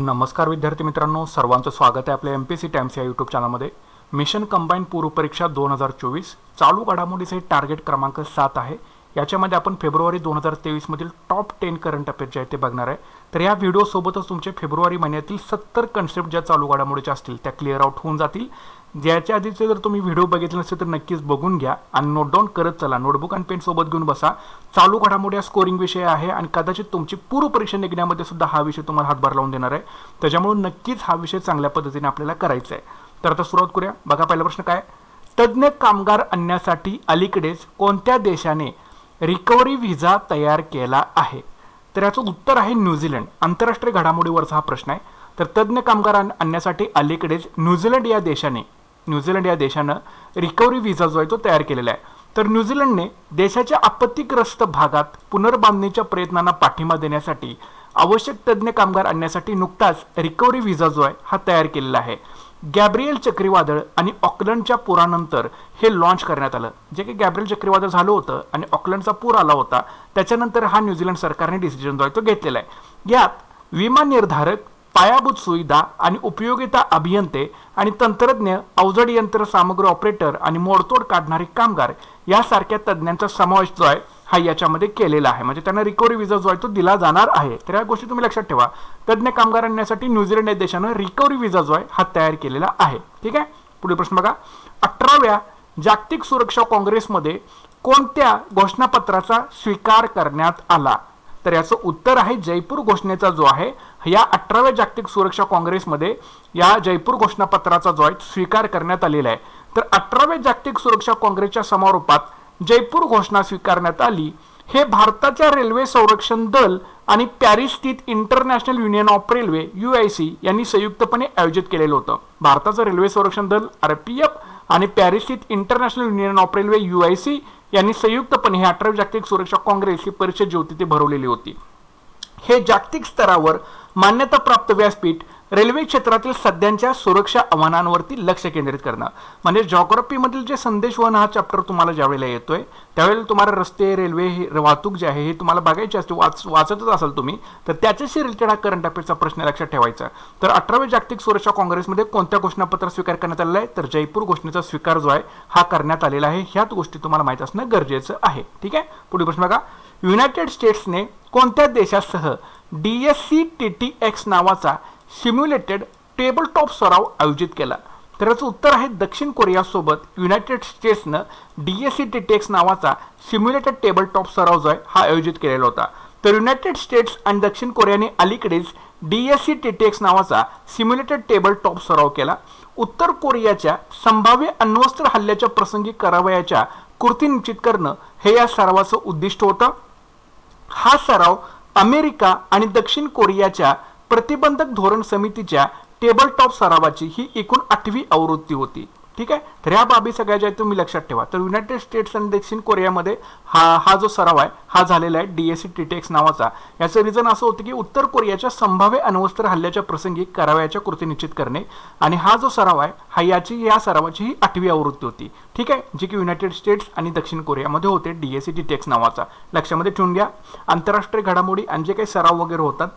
नमस्कार विद्यार्थी मित्रांनो, सर्वांचं स्वागत आहे आपल्या MPSC टाइम्स या यूट्यूब चॅनलमध्ये. मिशन कंबाईन पूर्व परीक्षा 2024 चालू घडामोडीचे टार्गेट क्रमांक 7 आहे. याच्यामध्ये आपण फेब्रुवारी 2023 मधील टॉप 10 करंट अफेअर्स जे आहे ते बघणार आहे. तर या व्हिडिओ सोबतच तुमचे फेब्रुवारी महिन्यातील 70 कन्सेप्ट ज्या चालू घडामोडीच्या असतील त्या क्लिअर आउट होऊन जातील. ज्याच्या आधीचे जर तुम्ही व्हिडिओ बघितले नसेल तर नक्कीच बघून घ्या आणि नोट डाऊन करत चला. नोटबुक आणि पेन सोबत घेऊन बसा. चालू घडामोडी हा स्कोरिंग विषय आहे आणि कदाचित तुमची पूर्व परीक्षा निघण्यामध्ये सुद्धा हा विषय तुम्हाला हातभार लावून देणार आहे. त्याच्यामुळे नक्कीच हा विषय चांगल्या पद्धतीने आपल्याला करायचा आहे. तर आता सुरुवात करूया. बघा, पहिला प्रश्न काय, तज्ञ कामगार आणण्यासाठी अलीकडेच कोणत्या देशाने रिकव्हरी व्हिसा तयार केला आहे? तर याचं उत्तर आहे न्यूझीलंड. आंतरराष्ट्रीय घडामोडीवरचा हा प्रश्न आहे. तर तज्ञ कामगार आणण्यासाठी अलीकडेच न्यूझीलंड या देशानं रिकव्हरी व्हिसा जो आहे तो तयार केलेला आहे. तर न्यूझीलंडने देशाच्या आपत्तीग्रस्त भागात पुनर्बांधणीच्या प्रयत्नांना पाठिंबा देण्यासाठी आवश्यक तज्ञ कामगार आणण्यासाठी नुकताच रिकव्हरी व्हिसा जो आहे हा तयार केलेला आहे. गॅब्रियल चक्रीवादळ आणि ऑकलंडच्या पुरानंतर हे लॉन्च करण्यात आलं. जे की गॅब्रियल चक्रीवादळ झालं होतं आणि ऑकलंडचा पूर आला होता, त्याच्यानंतर हा न्यूझीलंड सरकारने डिसिजन जो आहे तो घेतलेला आहे. यात विमा निर्धारक, पायाभूत सुविधा आणि उपयोगिता अभियंते आणि तंत्रज्ञ, अवजड यंत्र सामग्री ऑपरेटर आणि मोडतोड काढणारे कामगार यासारख्या तज्ज्ञांचा समावेश जो आहे हा याच्यामध्ये केलेला आहे. म्हणजे त्यांना रिकव्हरी व्हिसा जो आहे तो दिला जाणार आहे. तर या गोष्टी तुम्ही लक्षात ठेवा. तज्ञ कामगार आणण्यासाठी न्यूझीलंड या देशानं रिकव्हरी व्हिसा जो आहे हा तयार केलेला आहे. ठीक आहे. पुढील प्रश्न बघा, 18व्या जागतिक सुरक्षा काँग्रेसमध्ये कोणत्या घोषणापत्राचा स्वीकार करण्यात आला? तर याचं उत्तर आहे जयपूर घोषणेचा जो आहे. या 18व्या जागतिक सुरक्षा काँग्रेसमध्ये या जयपूर घोषणापत्राचा जो आहे स्वीकार करण्यात आलेला आहे. तर 18व्या जागतिक सुरक्षा काँग्रेसच्या समारोपात जयपूर घोषणा स्वीकारण्यात आली. हे भारताच्या रेल्वे संरक्षण दल आणि पॅरिस स्थित international union of railway UIC यांनी संयुक्तपणे आयोजित केलेलं होतं. भारताचं रेल्वे संरक्षण दल RPF आणि पॅरिस स्थित international union of railway UIC यांनी संयुक्तपणे हे 18वी जागतिक सुरक्षा काँग्रेस ही परिषद जी होती ती भरवलेली होती. हे जागतिक स्तरावर मान्यताप्राप्त व्यासपीठ रेल्वे क्षेत्रातील सध्याच्या सुरक्षा आव्हानांवरती लक्ष केंद्रित करणं. म्हणजे जॉग्राफीमधील जे संदेशवहन हा चॅप्टर तुम्हाला ज्यावेळेला येतोय त्यावेळेला तुम्हाला रस्ते, रेल्वे, वाहतूक जे आहे हे तुम्हाला बघायची असते, वाचतच असाल तुम्ही, तर त्याच्याशी रिलेटेड हा करंट अफेअर्सचा प्रश्न लक्षात ठेवायचा. तर 18व्या जागतिक सुरक्षा काँग्रेसमध्ये कोणत्या घोषणापत्र स्वीकार करण्यात आलेला आहे? तर जयपूर घोषणेचा स्वीकार जो आहे हा करण्यात आलेला आहे. ह्याच गोष्टी तुम्हाला माहित असणं गरजेचं आहे. ठीक आहे. पुढील प्रश्न बघा, युनायटेड स्टेट्सने कोणत्या देशासह DSCTTX नावाचा सिम्युलेटेड टेबल टॉप सराव आयोजित केला? तर याचं उत्तर आहे दक्षिण कोरियासोबत युनायटेड स्टेट्सनं DSCTTX नावाचा सिम्युलेटेड टेबल टॉप सराव जो आहे हा आयोजित केलेला होता. तर युनायटेड स्टेट्स आणि दक्षिण कोरियाने अलीकडेच DSCTTX नावाचा सिम्युलेटेड टेबल टॉप सराव केला. उत्तर कोरियाच्या संभाव्य अण्वस्त्र हल्ल्याच्या प्रसंगी करावयाच्या कृती निश्चित करणं हे या सरावाचं उद्दिष्ट होतं. हा सराव अमेरिका आणि दक्षिण कोरियाच्या प्रतिबंधक धोरण समितीच्या टेबल टॉप सरावाची ही एकूण 8वी आवृत्ती होती. ठीक आहे. तर ह्या बाबी सगळ्या ज्या तुम्ही लक्षात ठेवा. तर युनायटेड स्टेट्स आणि दक्षिण कोरियामध्ये हा जो सराव आहे हा झालेला आहे DSCTTX नावाचा. याचं रिझन असं होतं की उत्तर कोरियाच्या संभाव्य अण्वस्त्र हल्ल्याच्या प्रसंगी करावयाच्या कृती निश्चित करणे, आणि हा जो सराव आहे हा या सरावाची ही 8वी आवृत्ती होती. ठीक आहे. जी की युनायटेड स्टेट्स आणि दक्षिण कोरियामध्ये होते DSCTTX नावाचा. लक्षामध्ये ठेवून घ्या. आंतरराष्ट्रीय घडामोडी आणि जे काही सराव वगैरे होतात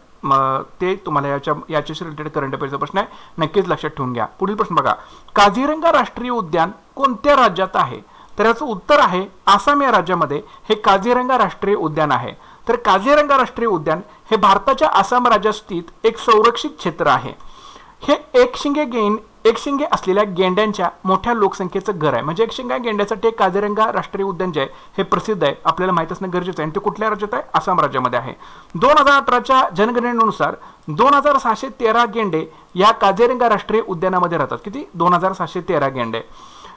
ते तुम्हाला याच्याशी रिलेटेड करंट अफेअर्सचा प्रश्न आहे, नक्कीच लक्षात ठेवून घ्या. पुढील प्रश्न बघा, काझीरंगा राष्ट्रीय उद्यान कोणत्या राज्यात आहे? तर याचं उत्तर आहे आसाम या राज्यामध्ये हे काझीरंगा राष्ट्रीय उद्यान आहे. तर काझीरंगा राष्ट्रीय उद्यान हे भारताच्या आसाम राज्यात स्थित एक संरक्षित क्षेत्र आहे. हे एकशिंगे असलेल्या गेंड्यांच्या मोठ्या लोकसंख्येचं घर आहे. म्हणजे एकशिंगा गेंड्यासाठी काझीरंगा राष्ट्रीय उद्यान जे आहे हे प्रसिद्ध आहे, आपल्याला माहित असणं गरजेचं आहे. आणि ते कुठल्या राज्यात आहे? आसाम राज्यामध्ये आहे. 2018च्या जनगणनेनुसार 2613 गेंडे या काझीरंगा राष्ट्रीय उद्यानामध्ये राहतात. किती? 2613 गेंडे.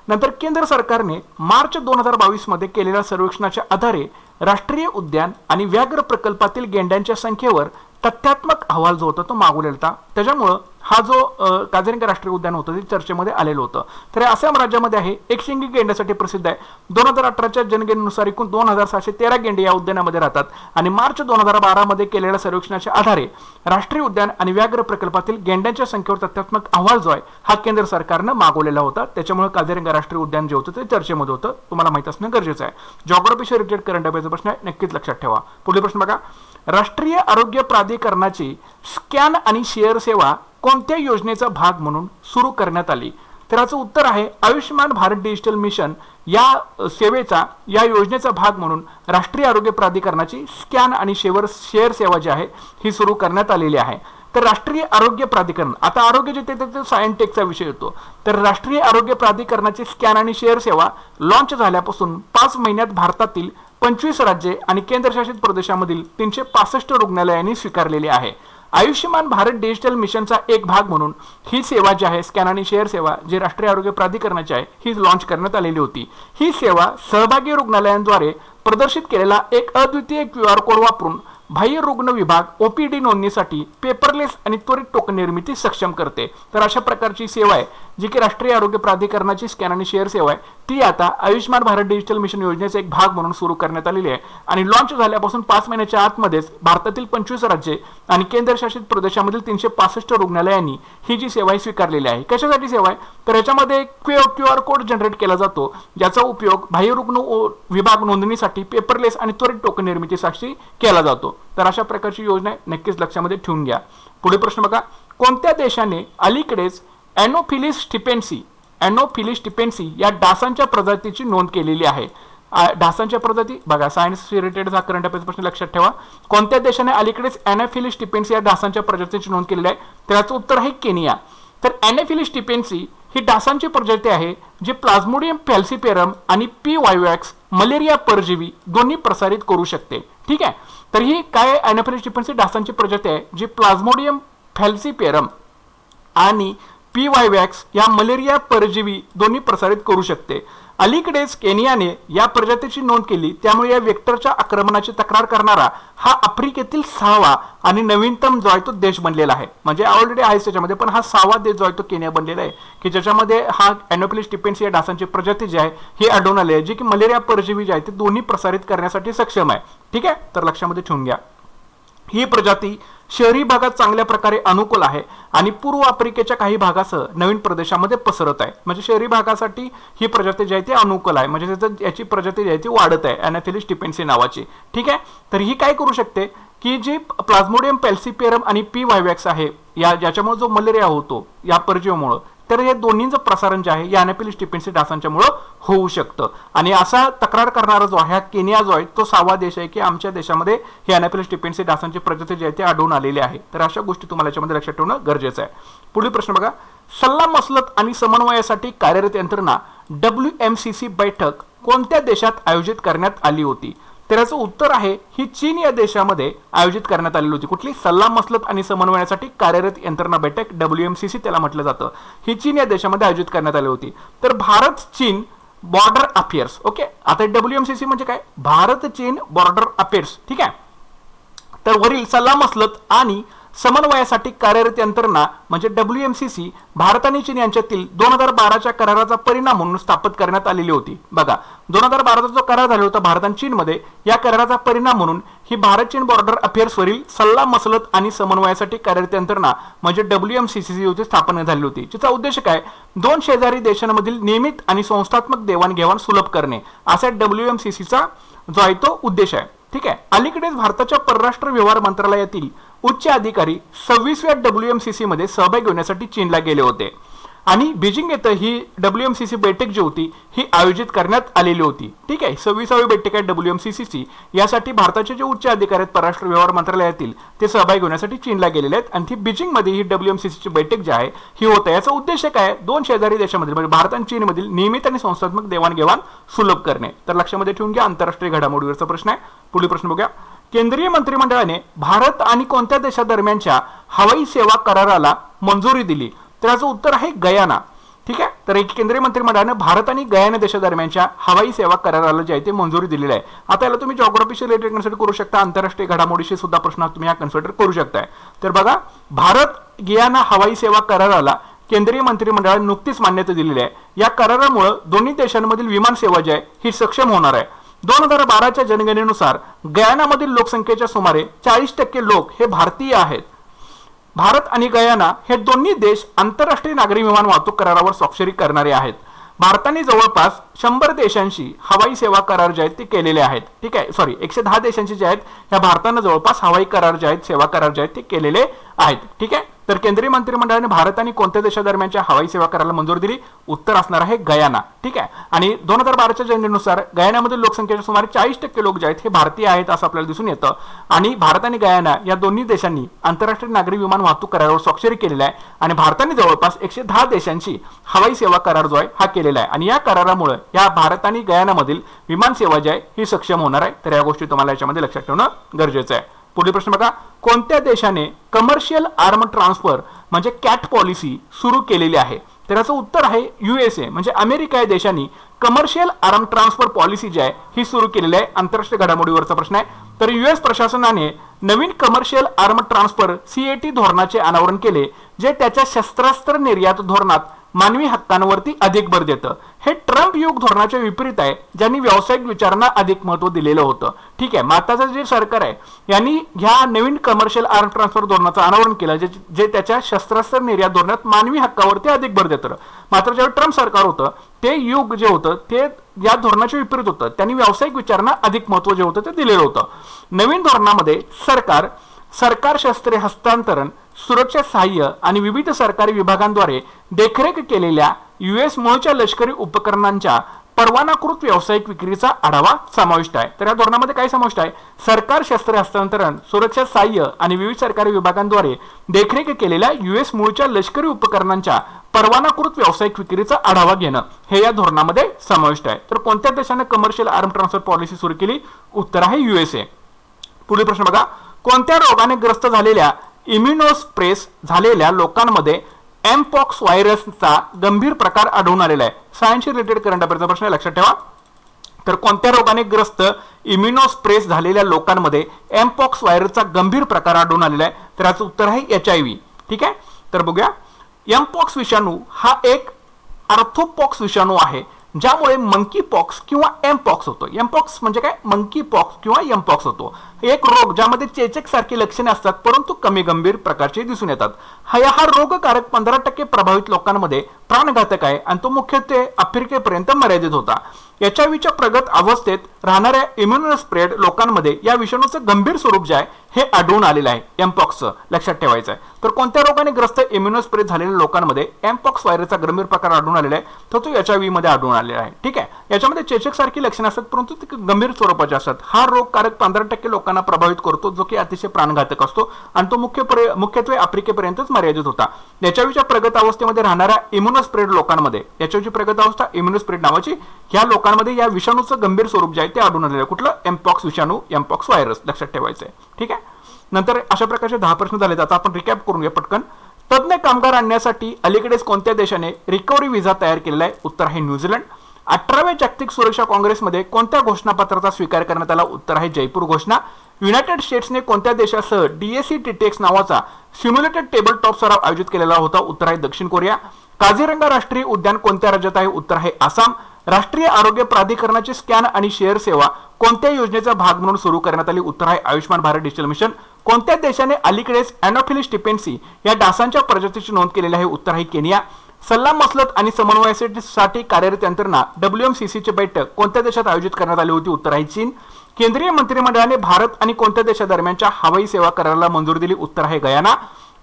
नंतर केंद्र सरकारने मार्च 2022 मध्ये केलेल्या सर्वेक्षणाच्या आधारे राष्ट्रीय उद्यान आणि व्याघ्र प्रकल्पातील गेंड्यांच्या संख्येवर तथ्यात्मक अहवाल जो होता तो मागवलेला होता. त्याच्यामुळं हा जो काझीरंगा राष्ट्रीय उद्यान होतं ते चर्चेमध्ये आलेलं होतं. तर आसाम राज्यामध्ये आहे, एकशिंगी गेंड्यासाठी प्रसिद्ध आहे. 2018च्या जनगणनेनुसार एकूण 2613 गेंडे या उद्यानामध्ये राहतात. आणि मार्च 2012 मध्ये केलेल्या सर्वेक्षणाच्या आधारे राष्ट्रीय उद्यान आणि व्याघ्र प्रकल्पातील गेंड्यांच्या संख्येवर तथ्यात्मक अहवाल जो आहे हा केंद्र सरकारनं मागवलेला होता. त्याच्यामुळे काझीरंगा राष्ट्रीय उद्यान जे होतं ते चर्चेमध्ये होतं. तुम्हाला माहित असणं गरजेचं आहे. जॉग्राफीशी रिलेटेड करंट अफेअर्सचा प्रश्न आहे, नक्कीच लक्षात ठेवा. पुढील प्रश्न बघा, राष्ट्रीय आरोग्य प्राधिकरणाची स्कॅन आणि शेअर सेवा कोणत्या योजनेचा भाग म्हणून सुरू करण्यात आली? तर याचं उत्तर आहे आयुष्यमान भारत डिजिटल मिशन या सेवेचा, या योजनेचा भाग म्हणून राष्ट्रीय आरोग्य प्राधिकरणाची स्कॅन आणि शेअर सेवा जी आहे ही सुरू करण्यात आलेली आहे. तर राष्ट्रीय आरोग्य प्राधिकरण, आता आरोग्य जे ते सायन्टेकचा विषय येतो, तर राष्ट्रीय आरोग्य प्राधिकरणाची स्कॅन आणि शेअर सेवा लॉन्च झाल्यापासून 5 महिन्यात भारतातील 25 राज्ये आणि केंद्रशासित प्रदेशामधील 365 रुग्णालयांनी स्वीकारलेली आहे. आयुष्यमान भारत डिजिटल मिशनचा एक भाग म्हणून ही सेवा जी आहे, स्कॅन आणि शेअर सेवा जी राष्ट्रीय आरोग्य प्राधिकरणाची आहे, ही लॉन्च करण्यात आलेली होती. ही सेवा सहभागी रुग्णालयांद्वारे प्रदर्शित केलेला एक अद्वितीय QR कोड वापरून बाह्य रुग्ण विभाग OPD नोंदणीसाठी पेपरलेस आणि त्वरित टोकन निर्मिती सक्षम करते. तर अशा प्रकारची सेवा आहे जी की राष्ट्रीय आरोग्य प्राधिकरणाची स्कॅन आणि शेअर सेवा आहे, ती आता आयुष्यमान भारत डिजिटल मिशन योजनेचा एक भाग म्हणून सुरू करण्यात आलेली आहे. आणि लॉन्च झाल्यापासून 5 महिन्याच्या आतमध्येच भारतातील 25 राज्ये आणि केंद्रशासित प्रदेशामधील 365 रुग्णालयांनी ही जी सेवा स्वीकारलेली आहे. कशासाठी सेवा आहे? तर याच्यामध्ये QR कोड जनरेट केला जातो, ज्याचा उपयोग बाह्य रुग्ण विभाग नोंदणीसाठी पेपरलेस आणि त्वरित टोकन निर्मितीसाठी केला जातो. तर अशा प्रकारची योजना नक्कीच लक्षामध्ये ठेवून घ्या. पुढे प्रश्न बघा, कोणत्या देशाने अलीकडेच एनोफिलिस स्टिपेन्सी या डासांच्या प्रजातीची नोंद केलेली आहे? डासांच्या प्रजाती बघा, सायन्स रिलेटेड हा करंट अफेअर्स प्रश्न लक्षात ठेवा. कोणत्या देशाने अलीकडेच एनोफिलिस स्टिपेन्सी या डासांच्या प्रजातीची नोंद केलेली आहे? त्याचं उत्तर आहे केनिया. तर एनोफिलिस स्टिपेन्सी ही डासांची प्रजाती आहे जी प्लाझ्मोडियम फॅल्सिपेरम आणि P. वायवॅक्स मलेरिया परजीवी दोन्ही प्रसारित करू शकते. ठीक आहे, तर ही काय एनोफिलिस स्टिपेन्सी डासांची प्रजाती आहे जी प्लाझ्मोडियम फॅल्सिपेरम आणि P. वायवॅक्स या मलेरिया परजीवी दोन्ही प्रसारित करू शकते. अलीकडेच केनियाने या प्रजातीची नोंद केली, त्यामुळे या वेक्टरच्या आक्रमणाची तक्रार करणारा हा आफ्रिकेतील 6वा आणि नवीनतम जो आहे तो देश बनलेला आहे. म्हणजे ऑलरेडी आहे त्याच्यामध्ये, पण हा 6वा देश जो आहे तो केनिया बनलेला आहे की ज्याच्यामध्ये हा एनोफिलिस स्टिपेन्सी या डासांची प्रजाती जी आहे ही आढळून आली आहे, जी की मलेरिया परजीवी जे आहे ते दोन्ही प्रसारित करण्यासाठी सक्षम आहे. ठीक आहे, तर लक्षामध्ये ठेवून घ्या. ही प्रजाती शहरी भागात चांगल्या प्रकारे अनुकूल आहे आणि पूर्व आफ्रिकेच्या काही भागासह नवीन प्रदेशामध्ये पसरत आहे. म्हणजे शहरी भागासाठी ही प्रजाती जी आहे ती अनुकूल आहे, म्हणजे याची प्रजाती जी आहे ती वाढत आहे एनोफिलिस स्टिपेन्सी नावाची. ठीक आहे, तर ही काय करू शकते की जी प्लाझ्मोडियम फॅल्सिपेरम आणि P. वायवॅक्स आहे, ज्याच्यामुळे जो मलेरिया होतो या परजीवीमुळे, तर हे दोन्हींचं प्रसारण जे आहे या एनोफिलिस स्टिपेन्सी डासांच्यामुळे होऊ शकतं. आणि असा तक्रार करणारा जो आहे हा केनिया जो आहे तो 6वा देश आहे की आमच्या देशामध्ये हे एनोफिलिस स्टिपेन्सी डासांची प्रजाती जी आहे ती आढळून आलेली आहे. तर अशा गोष्टी तुम्हाला याच्यामध्ये लक्षात ठेवणं गरजेचं आहे. पुढील प्रश्न बघा, सल्लामसलत आणि समन्वयासाठी कार्यरत यंत्रणा WMCC बैठक कोणत्या देशात आयोजित करण्यात आली होती? तर याचं उत्तर आहे ही चीन या देशामध्ये आयोजित करण्यात आलेली होती. कुठली? सल्लामसलत आणि समन्वयासाठी कार्यरत यंत्रणा बैठक, WMCC त्याला म्हटलं जातं. ही चीन या देशामध्ये आयोजित करण्यात आली होती. तर भारत चीन बॉर्डर अफेअर्स, ओके, आता WMCC म्हणजे काय? भारत चीन बॉर्डर अफेअर्स. ठीक आहे, तर वरील सल्लामसलत आणि समन्वयासाठी कार्यरत यंत्रणा म्हणजे WMCC भारत आणि चीन यांच्यातील 2012च्या कराराचा परिणाम म्हणून स्थापित करण्यात आलेली होती. बघा, 2012चा जो करार झाला होता भारत आणि चीनमध्ये, या कराराचा परिणाम म्हणून ही भारत चीन बॉर्डर अफेअर्स वरील सल्लामसलत आणि समन्वयासाठी कार्यरत यंत्रणा म्हणजे WMCC होती स्थापन झाली होती. जिचा उद्देश काय? दोन शेजारी देशांमधील नियमित आणि संस्थात्मक देवाणघेवाण सुलभ करणे, असा WMCCचा जो आहे तो उद्देश आहे. ठीक आहे, अलीकडेच भारताच्या परराष्ट्र व्यवहार मंत्रालयातील उच्च अधिकारी 26व्या WMCC मध्ये सहभागी होण्यासाठी चीनला गेले होते आणि बीजिंग येथे ही WMCC बैठक जी होती ही आयोजित करण्यात आलेली होती. ठीक आहे, 26वी बैठक आहे WMCC. यासाठी भारताचे जे उच्च अधिकारी आहेत परराष्ट्र व्यवहार मंत्रालयातील ते सहभागी होण्यासाठी चीनला गेलेले आहेत आणि ती बीजिंग मध्ये ही WMCC बैठक जी आहे ही होते. याचा उद्देश काय? दोन शेजारी देशांमधील म्हणजे भारत आणि चीन मधील नियमित आणि संस्थात्मक देवाणघेवाण सुलभ करणे. तर लक्षामध्ये ठेवून घ्या, आंतरराष्ट्रीय घडामोडीवरचा प्रश्न आहे. पुढील प्रश्न बघूया, केंद्रीय मंत्रिमंडळाने भारत आणि कोणत्या देशादरम्यानच्या हवाई सेवा कराराला मंजुरी दिली? तर याचं उत्तर आहे गयाना. ठीक आहे, तर केंद्रीय मंत्रिमंडळाने भारत आणि गयाना देशादरम्यानच्या हवाई सेवा कराराला जे आहे ते मंजुरी दिलेली आहे. आता याला तुम्ही जॉग्राफीशी रिलेटेड कन्सिडर करू शकता, आंतरराष्ट्रीय घडामोडीशी सुद्धा प्रश्न तुम्ही हा कन्सिडर करू शकताय. तर बघा, भारत गियाना हवाई सेवा कराराला केंद्रीय मंत्रिमंडळाने नुकतीच मान्यता दिलेली आहे. या करारामुळे दोन्ही देशांमधील विमान सेवा जी आहे ही सक्षम होणार आहे. 2012च्या जनगणनेनुसार गयानामधील लोकसंख्येच्या सुमारे 40% लोक हे भारतीय आहेत. भारत आणि गयाना हे दोन्ही देश आंतरराष्ट्रीय नागरी विमान वाहतूक करारावर स्वाक्षरी करणारे आहेत. भारताने जवळपास 100 देशांशी हवाई सेवा करार जे आहेत ते केलेले आहेत. ठीक आहे, सॉरी 110 देशांशी जे आहेत या भारतानं जवळपास हवाई करार जे आहेत सेवा करार जे आहेत ते केलेले आहेत. ठीक आहे, तर केंद्रीय मंत्रिमंडळाने भारत आणि कोणत्या देशादरम्यानच्या हवाई सेवा करायला मंजुरी दिली? उत्तर असणार आहे गयाना. ठीक आहे, आणि 2012च्या जनगणनेनुसार गयानामधील लोकसंख्येचे सुमारे 40% लोक जे आहेत हे भारतीय आहेत असं आपल्याला दिसून येतं. आणि भारत आणि गयाना या दोन्ही देशांनी आंतरराष्ट्रीय नागरी विमान वाहतूक करारावर स्वाक्षरी केलेली आहे आणि भारताने जवळपास 110 देशांशी हवाई सेवा करार जो आहे हा केलेला आहे. आणि या करारामुळे या भारत आणि गयानामधील विमान सेवा जी आहे ही सक्षम होणार आहे. तर या गोष्टी तुम्हाला याच्यामध्ये लक्षात ठेवणं गरजेचं आहे. पुढील प्रश्न बघा, कोणत्या देशाने कमर्शियल आर्म ट्रान्सफर म्हणजे कॅट पॉलिसी सुरू केलेली आहे? तर याचं उत्तर आहे USA म्हणजे अमेरिका या देशाने कमर्शियल आर्म ट्रान्सफर पॉलिसी जी आहे ही सुरू केलेली आहे. आंतरराष्ट्रीय घडामोडीवरचा प्रश्न आहे. तर US प्रशासनाने नवीन कमर्शियल आर्म ट्रान्सफर CAT धोरणाचे अनावरण केले, जे त्याच्या शस्त्रास्त्र निर्यात धोरणात मानवी हक्कांवरती अधिक भर देतं. हे ट्रम्प युग धोरणाच्या विपरीत आहे, ज्यांनी व्यावसायिक विचारांना अधिक महत्त्व दिलेलं होतं. ठीक आहे, माताचं जे सरकार आहे यांनी ह्या नवीन कमर्शियल आर्म ट्रान्सफर धोरणाचं अनावरण केलं, जे त्याच्या शस्त्रास्त्र निर्यात धोरणात मानवी हक्कावरती अधिक भर देतं. मात्र ज्यावेळी ट्रम्प सरकार होतं ते युग जे होतं ते या धोरणाच्या विपरीत होतं. त्यांनी व्यावसायिक विचारांना अधिक महत्त्व जे होतं ते दिलेलं होतं. नवीन धोरणामध्ये सरकार शस्त्रे हस्तांतरण, सुरक्षा सहाय्य आणि विविध सरकारी विभागांद्वारे देखरेख केलेल्या US मूळच्या लष्करी उपकरणांच्या परवानाकृत व्यावसायिक विक्रीचा आढावा समाविष्ट आहे. तर या धोरणामध्ये काय समाविष्ट आहे? सरकार शस्त्रे हस्तांतरण, सुरक्षा सहाय्य आणि विविध सरकारी विभागांद्वारे देखरेख केलेल्या US मूळच्या लष्करी उपकरणांच्या परवानाकृत व्यावसायिक विक्रीचा आढावा घेणं हे या धोरणामध्ये समाविष्ट आहे. तर कोणत्या देशाने कमर्शियल आर्म ट्रान्सफर पॉलिसी सुरू केली? उत्तर आहे USA. पुढील प्रश्न बघा, कोणत्या रोगाने ग्रस्त झालेल्या इम्युनोस्प्रेस झालेल्या लोकांमध्ये एमपॉक्स व्हायरसचा गंभीर प्रकार आढळून आलेला आहे? सायन्सशी रिलेटेड करंट अफेअरचा प्रश्न लक्षात ठेवा. तर कोणत्या रोगाने ग्रस्त इम्युनोस्प्रेस झालेल्या लोकांमध्ये एमपॉक्स व्हायरसचा गंभीर प्रकार आढळून आलेला आहे? तर याचं उत्तर आहे HIV. ठीक आहे, तर बघूया. एमपॉक्स विषाणू हा एक आर्थोपॉक्स विषाणू आहे, ज्यामुळे मंकी पॉक्स किंवा एमपॉक्स होतो. एमपॉक्स म्हणजे काय? मंकी पॉक्स किंवा एमपॉक्स होतो. एक रोग ज्यामध्ये चेचक सारखी लक्षणे असतात परंतु कमी गंभीर प्रकारचे दिसून येतात. हा रोगकारक 15% प्रभावित लोकांमध्ये प्राणघातक आहे आणि तो मुख्यत्वे आफ्रिकेपर्यंत मर्यादित होता. HIVच्या प्रगत अवस्थेत राहणाऱ्या इम्युनोस्प्रेड लोकांमध्ये या विषाणूचं गंभीर स्वरूप जे आहे हे आढळून आलेलं आहे, एमपॉक्सचं. लक्षात ठेवायचं आहे. तर कोणत्या रोगाने ग्रस्त इम्युनोस्प्रेड झालेल्या लोकांमध्ये एमपॉक्स व्हायरसचा गंभीर प्रकार आढळून आलेला आहे? तर तो HIV मध्ये आढळून आलेला आहे. ठीक आहे, याच्यामध्ये चेचक सारखी लक्षणे असतात परंतु ते गंभीर स्वरूपाचे असतात. हा रोगकारक 15% लोकांना प्रभावित करतो, जो की अतिशय प्राणघातक असतो आणि तो मुख्यत्वे आफ्रिकेपर्यंतच मर्यादित होता. HIVच्या प्रगत अवस्थेमध्ये राहणाऱ्या इम्युनोस्प्रेड लोकांमध्ये, HIVची प्रगत अवस्था इम्युनोस्प्रेड नावाची, ह्या लोकांमध्ये या विषाणूचं गंभीर स्वरूप जे आहे ते आढळून आलेलं आहे. कुठलं? एमपॉक्स विषाणू, एमपॉक्स व्हायरस. लक्षात ठेवायचं आहे. ठीक आहे, नंतर अशा प्रकारचे 10 प्रश्न झाले. आता आपण रिकॅप करून घ्या पटकन. तज्ञ कामगार आणण्यासाठी अलीकडेच कोणत्या देशाने रिकव्हरी व्हिसा तयार केलेला आहे? उत्तर आहे न्यूझीलंड. 18व्या जागतिक सुरक्षा काँग्रेसमध्ये कोणत्या घोषणापत्राचा स्वीकार करण्यात आला? उत्तर आहे जयपूर घोषणा. युनायटेड स्टेट्सने कोणत्या देशासह DAC-TTX नावाचा सिम्युलेटेड टेबल टॉप सराव आयोजित केलेला होता? उत्तर आहे दक्षिण कोरिया. काझीरंगा राष्ट्रीय उद्यान कोणत्या राज्यात आहे? उत्तर आहे आसाम. राष्ट्रीय आरोग्य प्राधिकरणाची स्कॅन आणि शेअर सेवा कोणत्या योजनेचा भाग म्हणून सुरू करण्यात आली? उत्तर आहे आयुष्मान भारत डिजिटल मिशन. कोणत्या देशाने अलीकडेच अॅनोफिलिस टिपेन्सी या डासांच्या प्रजातीची नोंद केलेली आहे? उत्तर आहे केनिया. सल्लामसलत आणि समन्वयासाठी कार्यरत यंत्रणा WMCCची बैठक कोणत्या देशात आयोजित करण्यात आली होती? उत्तर आहे चीन. केंद्रीय मंत्रिमंडळाने भारत आणि कोणत्या देशादरम्यानच्या हवाई सेवा कराराला मंजुरी दिली? उत्तर आहे गयाना.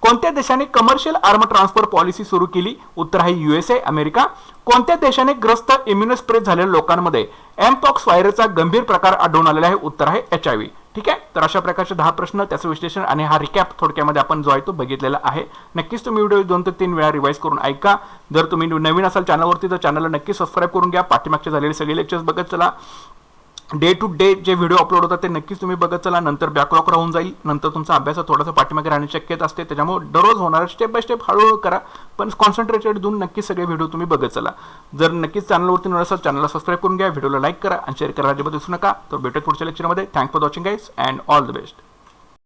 कोणत्या देशाने कमर्शियल आर्म ट्रान्सफर पॉलिसी सुरू केली? उत्तर आहे USA, अमेरिका. कोणत्या देशाने ग्रस्त इम्युनोस्प्रेड झालेल्या लोकांमध्ये एमपॉक्स व्हायरसचा गंभीर प्रकार आढळून आलेला आहे? उत्तर आहे HIV. ठीक आहे, तर अशा प्रकारचे 10 प्रश्न, त्याचं विश्लेषण आणि हा रिकॅप थोडक्यामध्ये आपण जो आहे तो बघितलेला आहे. नक्कीच तुम्ही व्हिडिओ 2 ते 3 वेळा रिवाइज करून ऐका. जर तुम्ही नवीन असाल चॅनलवरती तर चॅनलला नक्की सबस्क्राईब करून घ्या. पाठीमागचे झालेले सगळे लेक्चर्स बघत चला. डे टू डे जे व्हिडिओ अपलोड होतात ते नक्कीच तुम्ही बघत चला. नंतर बॅकलॉग राहून जाईल. नंतर तुमचा अभ्यास थोडासा पाठीमागे राहण्याची शक्यता असते. त्याच्यामुळे दररोज होणार स्टेप बाय स्टेप हळूहळू करा, पण कॉन्सन्ट्रेटेड देऊन नक्कीच सगळे व्हिडिओ तुम्ही बघत चला. जर नक्कीच चॅनलवरती नवीन असाल चॅनलला सबस्क्राईब करून घ्या, व्हिडिओला लाईक करा आणि शेअर करा, अजिबात विसरू नका. तर भेटूया पुढच्या लेक्चरमध्ये. Thanks for watching guys and all the best.